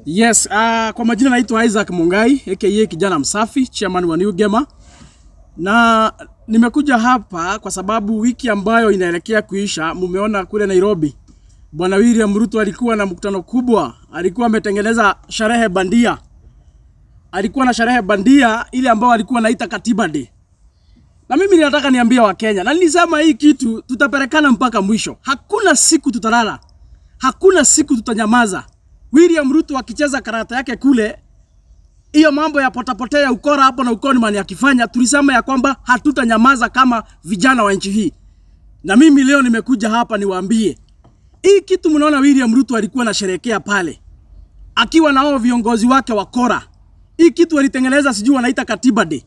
Yes, kwa majina naitwa Isaac Mungai, aka kijana msafi, chairman wa New Gema. Na nimekuja hapa kwa sababu wiki ambayo inaelekea kuisha, mumeona kule Nairobi, Bwana William Ruto alikuwa na mkutano kubwa, alikuwa ametengeneza sherehe bandia. Alikuwa na sherehe bandia ile ambayo alikuwa anaita Katiba Day. Na mimi ninataka niambie wa Kenya, na nilisema hii kitu tutapelekana mpaka mwisho. Hakuna siku tutalala. Hakuna siku tutanyamaza. William Ruto akicheza karata yake kule, hiyo mambo ya potapotea ukora hapo na ukoni mani akifanya, tulisema ya kwamba hatutanyamaza kama vijana wa nchi hii. Na mimi leo nimekuja hapa niwaambie, hii kitu mnaona William Ruto alikuwa anasherehekea pale, akiwa na hao viongozi wake wakora. Hii kitu walitengeneza sijui wanaita Katiba Day.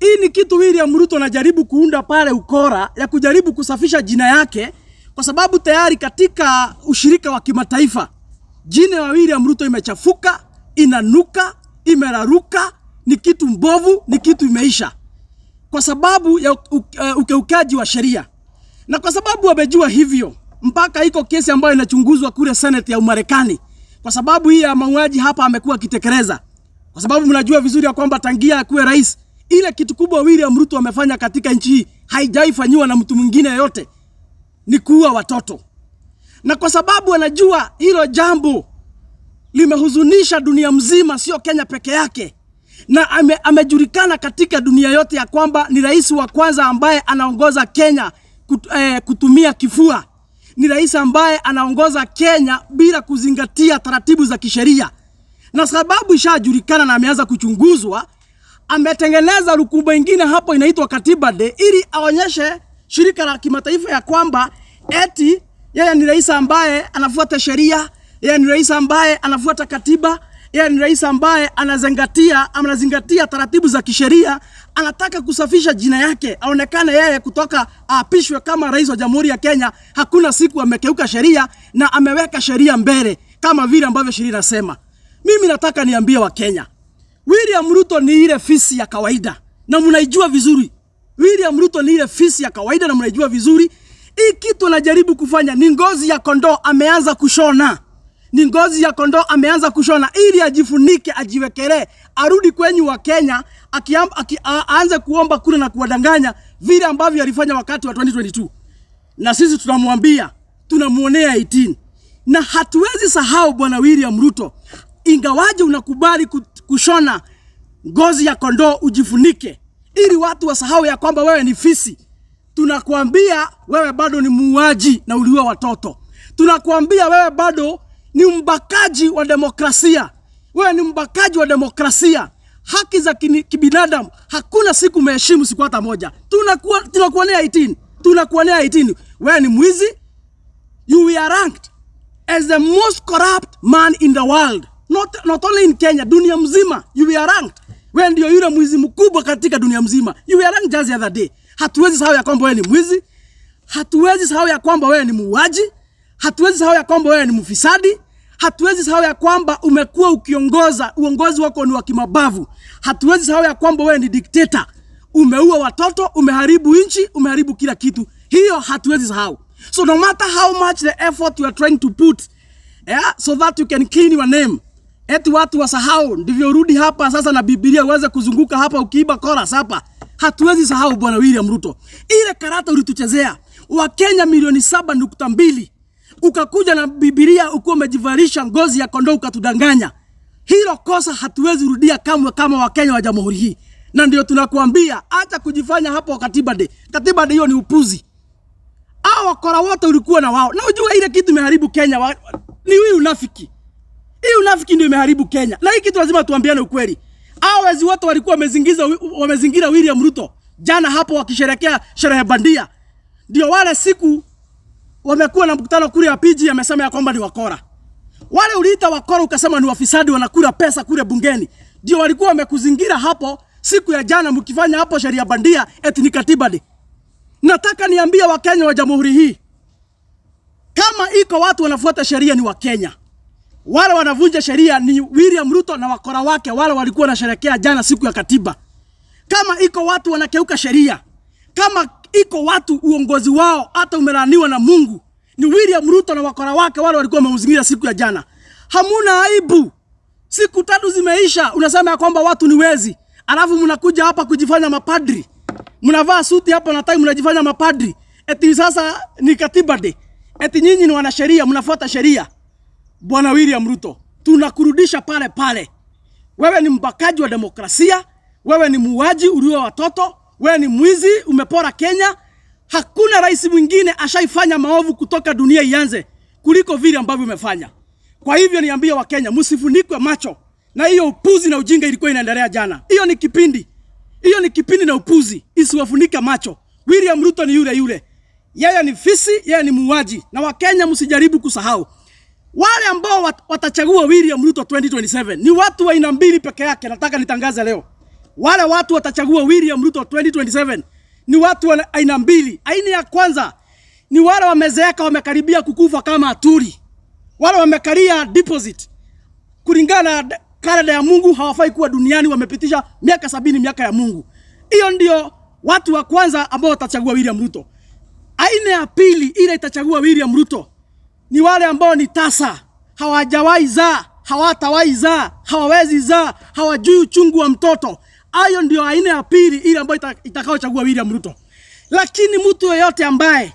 Hii ni kitu William Ruto anajaribu kuunda pale ukora ya kujaribu kusafisha jina yake, kwa sababu tayari katika ushirika wa kimataifa jina wa William Ruto imechafuka, inanuka, imeraruka, ni kitu mbovu, ni kitu imeisha. Kwa sababu ya ukeukaji wa sheria. Na kwa sababu wamejua hivyo, mpaka iko kesi ambayo inachunguzwa kule Senate ya Umarekani. Kwa sababu hii ya mauaji hapa amekuwa akitekeleza. Kwa sababu mnajua vizuri ya kwamba tangia akuwe rais, ile kitu kubwa William Ruto amefanya katika nchi hii haijaifanywa na mtu mwingine yote, ni kuua watoto. Na kwa sababu anajua hilo jambo limehuzunisha dunia mzima, sio Kenya peke yake, na amejulikana katika dunia yote ya kwamba ni rais wa kwanza ambaye anaongoza Kenya kutumia kifua. Ni rais ambaye anaongoza Kenya bila kuzingatia taratibu za kisheria. Na sababu ishajulikana na ameanza kuchunguzwa, ametengeneza rukuba ingine hapo inaitwa Katiba Day, ili aonyeshe shirika la kimataifa ya kwamba eti yeye ni rais ambaye anafuata sheria, yeye ni rais ambaye anafuata katiba, yeye ni rais ambaye anazingatia taratibu za kisheria. Anataka kusafisha jina yake, aonekane yeye kutoka apishwe kama rais wa Jamhuri ya Kenya hakuna siku amekeuka sheria na ameweka sheria mbele kama vile ambavyo sheria inasema. Mimi nataka niambie wa Kenya, William Ruto ni ile fisi ya kawaida na mnaijua vizuri. William Ruto ni ile fisi ya kawaida na mnaijua vizuri. Hii kitu anajaribu kufanya ni ngozi ya kondoo ameanza kushona. Ni ngozi ya kondoo ameanza kushona ili ajifunike, ajiwekelee, arudi kwenyu wa Kenya, aanze kuomba kule na kuwadanganya vile ambavyo alifanya wakati wa 2022. Na sisi tunamwambia, tunamuonea 18. Na hatuwezi sahau Bwana William Ruto, ingawaje unakubali kushona ngozi ya kondoo ujifunike ili watu wasahau ya kwamba wewe ni fisi. Tunakuambia wewe bado ni muuaji na uliua watoto. Tunakuambia wewe bado ni mbakaji wa demokrasia. Wewe ni mbakaji wa demokrasia. Haki za kibinadamu hakuna siku umeheshimu siku hata moja. Tunakuonea 18. Tunakuonea 18. Wewe ni mwizi. You are ranked as the most corrupt man in the world. Not only in Kenya, dunia mzima. You are ranked. Wewe ndio yule mwizi mkubwa katika dunia mzima. You are ranked just the other day. Hatuwezi sahau ya kwamba wewe ni mwizi. Hatuwezi sahau ya kwamba wewe ni muuaji. Hatuwezi sahau ya kwamba wewe ni mfisadi. Hatuwezi sahau ya kwamba umekuwa ukiongoza, uongozi wako ni wa kimabavu. Hatuwezi sahau ya kwamba wewe ni dikteta. Umeua watoto, umeharibu nchi, umeharibu kila kitu. Hiyo hatuwezi sahau. So no matter how much the effort you are trying to put, so that you can clean your name, eti watu wasahau, ndivyo rudi hapa sasa na Biblia uweze kuzunguka hapa ukiiba chorus hapa. Hatuwezi sahau Bwana William Ruto. Ile karata ulituchezea wa Kenya milioni 7.2. Ukakuja na Biblia ukiwa umejivalisha ngozi ya kondoo ukatudanganya. Hilo kosa hatuwezi rudia kama wa Kenya wa Jamhuri hii. Na ndio tunakuambia acha kujifanya hapo Katiba Day. Katiba Day hiyo ni upuzi. Hao wakora wote ulikuwa na wao. Na unajua ile kitu imeharibu Kenya ni wewe unafiki. Hii unafiki ndio imeharibu Kenya. Na hii kitu lazima tuambiane ukweli. Hao wezi wote walikuwa wamezingira William Ruto jana hapo wakisherehekea sherehe bandia. Ndio wale siku wamekuwa na mkutano kule ya PG amesema ya kwamba ni wakora. Wale uliita wakora ukasema ni wafisadi wanakula pesa kule bungeni. Ndio walikuwa wamekuzingira hapo siku ya jana mkifanya hapo sheria bandia eti ni Katiba Day. Nataka niambie wa Kenya wa Jamhuri hii, kama iko watu wanafuata sheria ni wa Kenya. Wale wanavunja sheria ni William Ruto na wakora wake, wale walikuwa wanasherehekea jana siku ya katiba. Kama iko watu wanakeuka sheria, kama iko watu uongozi wao hata umelaniwa na Mungu, ni William Ruto na wakora wake, wale walikuwa wameuzingira siku ya jana. Hamuna aibu. Siku 3 zimeisha, unasema ya kwamba watu ni wezi. Alafu mnakuja hapa kujifanya mapadri. Mnavaa suti hapa na tai mnajifanya mapadri. Eti sasa ni katiba day. Eti nyinyi ni wanasheria, mnafuata sheria. Bwana William Ruto, tunakurudisha pale pale. Wewe ni mbakaji wa demokrasia, wewe ni muuaji ulio watoto, wewe ni mwizi, umepora Kenya. Hakuna rais mwingine ashaifanya maovu kutoka dunia ianze kuliko vile ambavyo umefanya. Kwa hivyo niambie wa Kenya, msifunikwe macho na hiyo upuzi na ujinga ilikuwa inaendelea jana. Hiyo ni kipindi. Hiyo ni kipindi na upuzi, isiwafunike macho. William Ruto ni yule yule. Yeye ni fisi, yeye ni muuaji. Na wa Kenya msijaribu kusahau. Wale ambao watachagua William Ruto 2027 ni watu wa aina mbili peke yake. Nataka nitangaze leo. Wale watu watachagua William Ruto 2027 ni watu wa aina mbili. Aina ya kwanza ni wale wamezeeka, wamekaribia kukufa kama Aturi. Wale wamekalia deposit. Kulingana na kalenda ya Mungu hawafai kuwa duniani, wamepitisha miaka 70 miaka ya Mungu. Hiyo ndio watu wa kwanza ambao watachagua William Ruto. Aina ya pili ile itachagua William Ruto ni wale ambao ni tasa, hawajawahi zaa, hawatawahi zaa, hawawezi zaa, hawajui uchungu wa mtoto. Hayo ndio aina ya pili ile ambayo itakaochagua William Ruto. Lakini mtu yeyote ambaye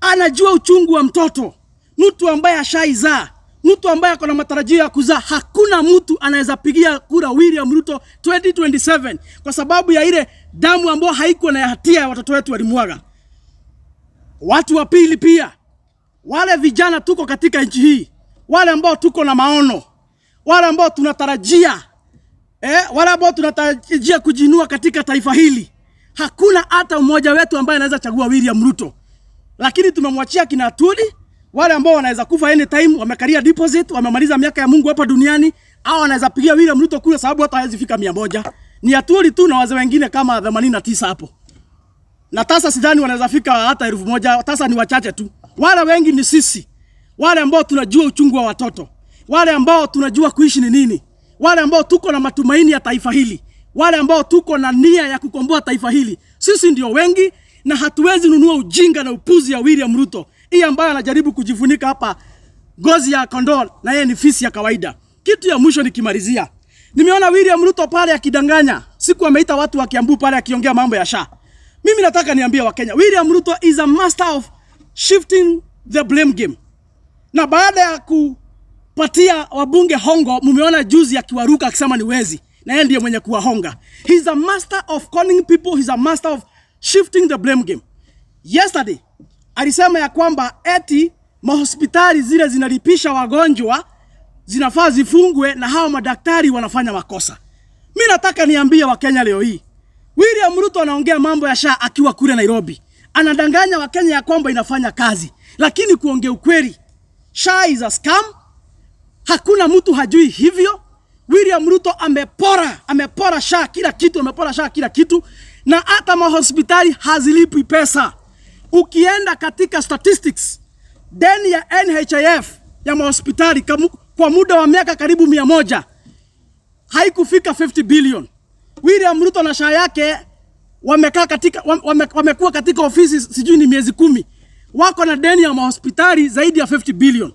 anajua uchungu wa mtoto, mtu ambaye ashaizaa, mtu ambaye ako na matarajio ya kuzaa, hakuna mtu anaweza pigia kura William Ruto 2027 kwa sababu ya ile damu ambayo haikuwa na hatia ya watoto wetu walimwaga. Watu wa pili pia, wale vijana tuko katika nchi hii, wale ambao tuko na maono, wale ambao tunatarajia wale ambao tunatarajia kujinua katika taifa hili. Hakuna hata mmoja wetu ambaye anaweza chagua William Ruto. Lakini tumemwachia kina Atuli, wale ambao wanaweza kufa anytime, wamekalia deposit, wamemaliza miaka ya Mungu hapa duniani, au wanaweza pigia William Ruto kura sababu hata hawezi fika 100. Ni Atuli tu na wazee wengine kama 89 hapo. Na tasa sidhani wanaweza fika hata 1000, tasa ni wachache tu. Wale wengi ni sisi. Wale ambao tunajua uchungu wa watoto. Wale ambao tunajua kuishi ni nini. Wale ambao tuko na matumaini ya taifa hili. Wale ambao tuko na nia ya kukomboa taifa hili. Sisi ndio wengi na hatuwezi nunua ujinga na upuzi ya William Ruto. Hii ambaye anajaribu kujifunika hapa ngozi ya kondoo na yeye ni fisi ya kawaida. Kitu ya mwisho nikimalizia. Nimeona William Ruto pale akidanganya. Siku ameita watu wa Kiambu pale akiongea mambo ya SHA. Mimi nataka niambie wa Kenya, William Ruto is a master of shifting the blame game. Na baada ya kupatia wabunge hongo, mumeona juzi akiwaruka akisema ni wezi. Na yeye ndiye mwenye kuwahonga. He's a master of conning people, he's a master of shifting the blame game. Yesterday, alisema ya kwamba eti mahospitali zile zinalipisha wagonjwa zinafaa zifungwe na hao madaktari wanafanya makosa. Mimi nataka niambie wa Kenya leo hii, William Ruto anaongea mambo ya SHA akiwa kule Nairobi. Anadanganya wa Kenya ya kwamba inafanya kazi. Lakini kuongea ukweli, SHA is a scam. Hakuna mtu hajui hivyo. William Ruto amepora SHA kila kitu, amepora SHA kila kitu. Na hata mahospitali hazilipi pesa. Ukienda katika statistics, deni ya NHIF ya mahospitali kwa muda wa miaka karibu 100 haikufika 50 billion. William Ruto na SHA yake wamekuwa katika ofisi sijui ni miezi 10. Wako na deni ya mahospitali zaidi ya 50 billion.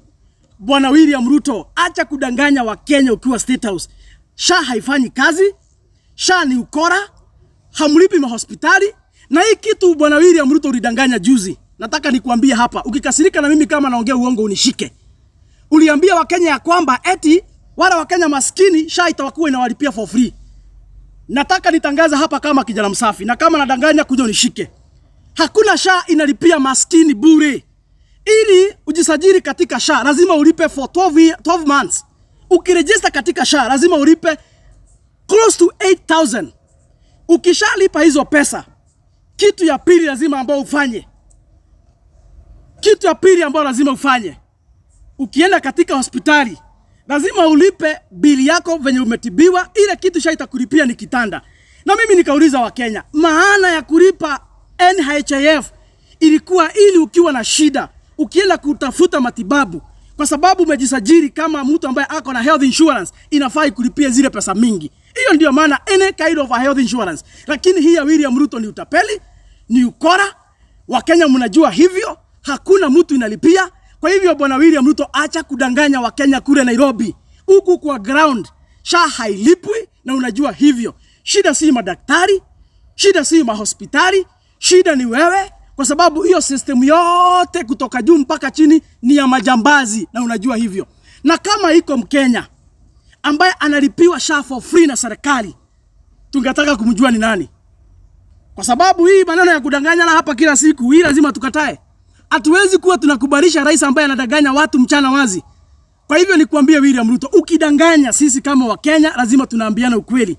Bwana William Ruto, acha kudanganya wa Kenya ukiwa State House. SHA haifanyi kazi. SHA ni ukora. Hamlipi mahospitali. Na hii kitu Bwana William Ruto ulidanganya juzi. Nataka nikuambie hapa, ukikasirika na mimi kama naongea uongo unishike. Uliambia wa Kenya ya kwamba eti wale wa Kenya maskini SHA itakuwa inawalipia for free. Nataka nitangaza hapa kama kijana msafi, na kama nadanganya kuja unishike. Hakuna SHA inalipia maskini bure. Ili ujisajili katika SHA lazima ulipe for 12 months. Ukiregister katika SHA lazima ulipe close to 8,000. Ukishalipa hizo pesa, kitu ya pili lazima ambao ufanye. Ukienda katika hospitali lazima ulipe bili yako venye umetibiwa. Ile kitu SHA itakulipia ni kitanda. Na mimi nikauliza wa Kenya, maana ya kulipa NHIF ilikuwa ili ukiwa na shida, ukienda kutafuta matibabu, kwa sababu umejisajili kama mtu ambaye ako na health insurance, inafai kulipia zile pesa mingi. Hiyo ndio maana any kind of a health insurance. Lakini hii ya William Ruto ni utapeli, ni ukora. Wa Kenya mnajua hivyo, hakuna mtu inalipia. Kwa hivyo Bwana William Ruto, acha kudanganya wa Kenya kule Nairobi. Huku kwa ground SHA hailipwi na unajua hivyo. Shida si madaktari, shida si mahospitali, shida ni wewe, kwa sababu hiyo system yote kutoka juu mpaka chini ni ya majambazi na unajua hivyo. Na kama iko Mkenya ambaye analipiwa SHA for free na serikali, tungetaka kumjua ni nani. Kwa sababu hii maneno ya kudanganyana hapa kila siku, hii lazima tukatae. Hatuwezi kuwa tunakubalisha rais ambaye anadanganya watu mchana wazi. Kwa hivyo nikuambie William Ruto, ukidanganya sisi kama Wakenya lazima tunaambiana ukweli.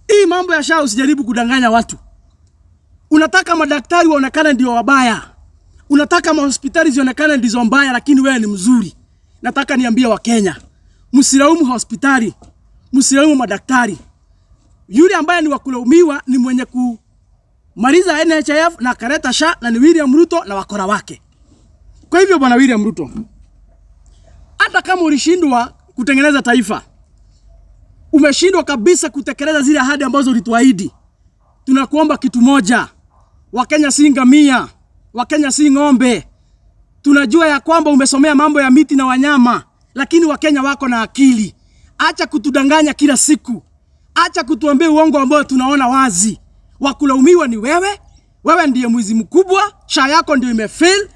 Hii mambo ya SHA usijaribu kudanganya watu. Unataka madaktari waonekane ndio wabaya. Unataka mahospitali zionekane ndizo mbaya, lakini wewe ni mzuri. Nataka niambie Wakenya, msilaumu hospitali, msilaumu madaktari. Yule ambaye ni wakulaumiwa ni mwenye kumaliza NHIF na kareta SHA, na ni William Ruto na wakora wake. Kwa hivyo bwana William Ruto, hata kama ulishindwa kutengeneza taifa, umeshindwa kabisa kutekeleza zile ahadi ambazo ulituahidi, tunakuomba kitu moja: Wakenya si ngamia, Wakenya si ng'ombe. Tunajua ya kwamba umesomea mambo ya miti na wanyama, lakini Wakenya wako na akili. Acha kutudanganya kila siku. Acha kutuambia uongo ambao tunaona wazi. Wakulaumiwa ni wewe. Wewe ndiye mwizi mkubwa. SHA yako ndio imefail.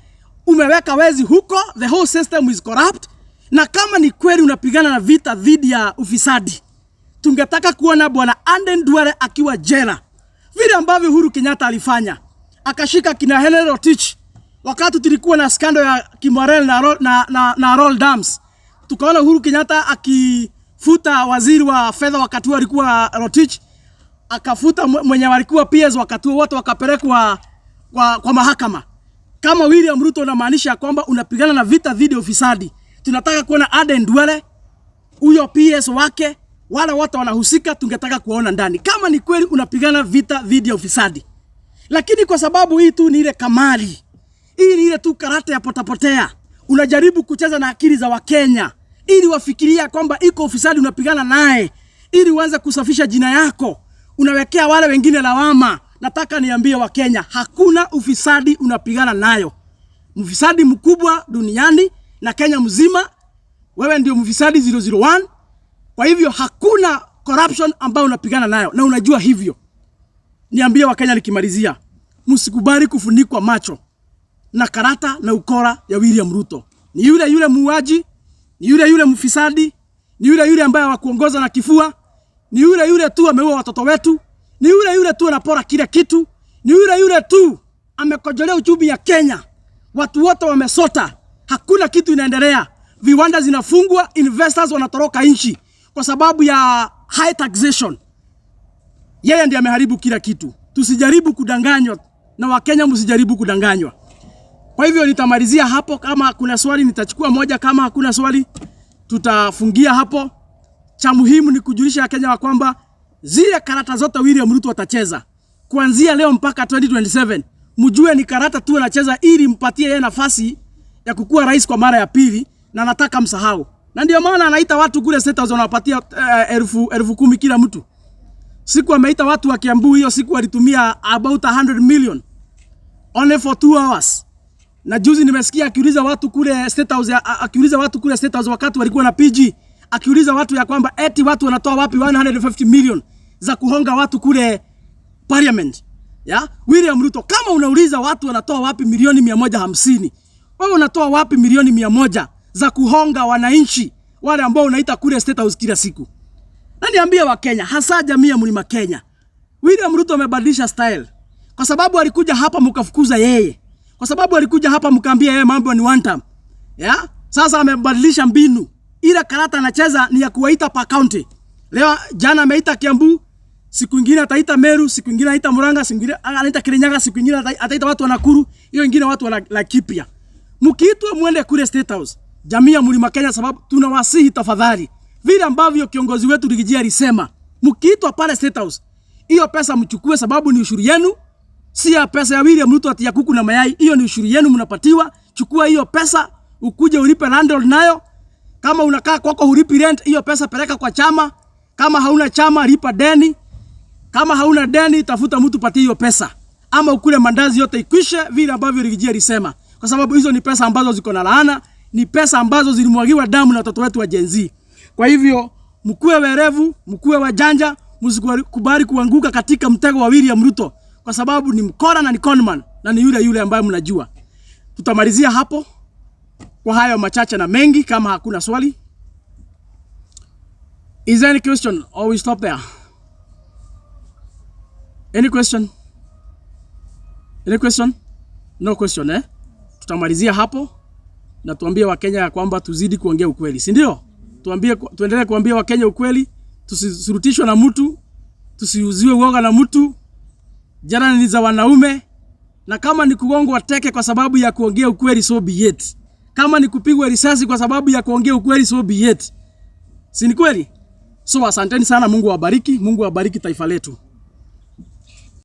Umeweka wezi huko. The whole system is corrupt. Na kama ni kweli unapigana na vita dhidi ya ufisadi, tungetaka kuona bwana Aden Duale akiwa jela, vile ambavyo Uhuru Kenyatta alifanya. Akashika kina Henry Rotich wakati tulikuwa na skando ya Kimwarel na Roll Dams. Tukaona Uhuru Kenyatta akifuta waziri wa fedha wakati alikuwa Rotich, akafuta mwenye walikuwa PS wakati wote, wakapelekwa kwa mahakama. Kama William Ruto unamaanisha kwamba unapigana na vita dhidi ya ufisadi, tunataka kuona Aden Duale, huyo PS wake, wale wote wanahusika, tungetaka kuona ndani kama ni kweli unapigana vita dhidi ya ufisadi. Lakini kwa sababu hii tu ni ile kamari, hii ni ile tu karate ya potapotea, unajaribu kucheza na akili za Wakenya ili wafikiria kwamba iko ufisadi unapigana naye, ili uanze kusafisha jina yako, unawekea wale wengine lawama. Nataka niambie Wakenya, hakuna ufisadi unapigana nayo. Mfisadi mkubwa duniani na Kenya mzima, wewe ndio mfisadi 001. Kwa hivyo hakuna corruption ambayo unapigana nayo, na unajua hivyo. Niambie Wakenya nikimalizia, msikubali kufunikwa macho na karata na ukora ya William Ruto. Ni yule muuaji, ni yule mfisadi, ni yule ambaye wakuongoza na kifua, ni yule tu ameua watoto wetu, ni yule tu anapora kila kitu, ni yule tu amekojolea uchumi ya Kenya. Watu wote wamesota, hakuna kitu inaendelea, viwanda zinafungwa, investors wanatoroka nchi kwa sababu ya high taxation. Yeye ndiye ameharibu kila kitu. Tusijaribu kudanganywa, na Wakenya msijaribu kudanganywa. Kwa hivyo nitamalizia hapo. Kama kuna swali nitachukua moja, kama hakuna swali tutafungia hapo. Cha muhimu ni kujulisha Wakenya kwamba zile karata zote William Ruto atacheza kuanzia leo mpaka 2027, mjue ni karata tu anacheza ili mpatie yeye nafasi ya kukua rais kwa mara ya pili, na nataka msahau. Na ndio maana anaita watu kule State House wanapatia 10,000 kila mtu. Siku ameita watu wa Kiambu, hiyo siku walitumia about 100 million only for 2 hours. Na juzi nimesikia akiuliza watu kule State House, wakati walikuwa na PG, akiuliza watu ya kwamba eti watu wanatoa wapi 150 million za kuhonga watu kule Parliament. Ya William Ruto, kama unauliza watu wanatoa wapi milioni 150, wewe unatoa wapi milioni 100 za kuhonga wananchi wale ambao unaita kule State House kila siku? Na niambia Wakenya, hasa jamii ya Mlima Kenya, William Ruto amebadilisha style. Kwa sababu alikuja hapa mkafukuza yeye. Kwa sababu alikuja hapa mkaambia yeye mambo ni one time. Ya? Sasa amebadilisha mbinu. Ile karata anacheza ni ya kuwaita pa county. Leo jana ameita Kiambu, siku nyingine ataita Meru, siku nyingine ataita Murang'a, siku nyingine anaita Kirinyaga, siku nyingine ataita watu wa Nakuru, hiyo nyingine watu wa Laikipia. Mkiitwa muende kule State House, jamii ya Mlima Kenya, sababu tunawasihi tafadhali, vile ambavyo kiongozi wetu Rigiji alisema, mkiitwa pale State House, hiyo pesa mchukue, sababu ni ushuru yenu, si ya pesa ya William Ruto ati ya kuku na mayai. Hiyo ni ushuru yenu mnapatiwa. Chukua hiyo pesa, ukuje ulipe landlord nayo. Kama unakaa kwako hulipi rent, hiyo pesa peleka kwa chama. Kama hauna chama, lipa deni. Kama hauna deni, tafuta mtu patie hiyo pesa. Ama ukule mandazi yote ikwishe, vile ambavyo Rigiji alisema. Kwa sababu hizo ni pesa ambazo ziko na laana, ni pesa ambazo zilimwagiwa damu na watoto wetu wa Gen Z. Kwa hivyo mkuwe werevu, mkuwe wajanja, msikubali kuanguka katika mtego wa William Ruto kwa sababu ni mkora na ni conman na ni yule ambaye mnajua. Tutamalizia hapo kwa hayo machache na mengi kama hakuna swali. Is there any question or we stop there? Any question? Any question? No question, eh? Tutamalizia hapo na tuambie Wakenya ya kwamba tuzidi kuongea ukweli, si ndio? Tuendelee kuambia Wakenya ukweli, tusisurutishwe na mtu, tusiuziwe uoga na mtu. Jana ni za wanaume, na kama ni kugongwa teke kwa sababu ya kuongea ukweli, so be it. Kama ni kupigwa risasi kwa sababu ya kuongea ukweli, so be it. Si ni kweli? So asanteni sana, Mungu awabariki, Mungu awabariki taifa letu.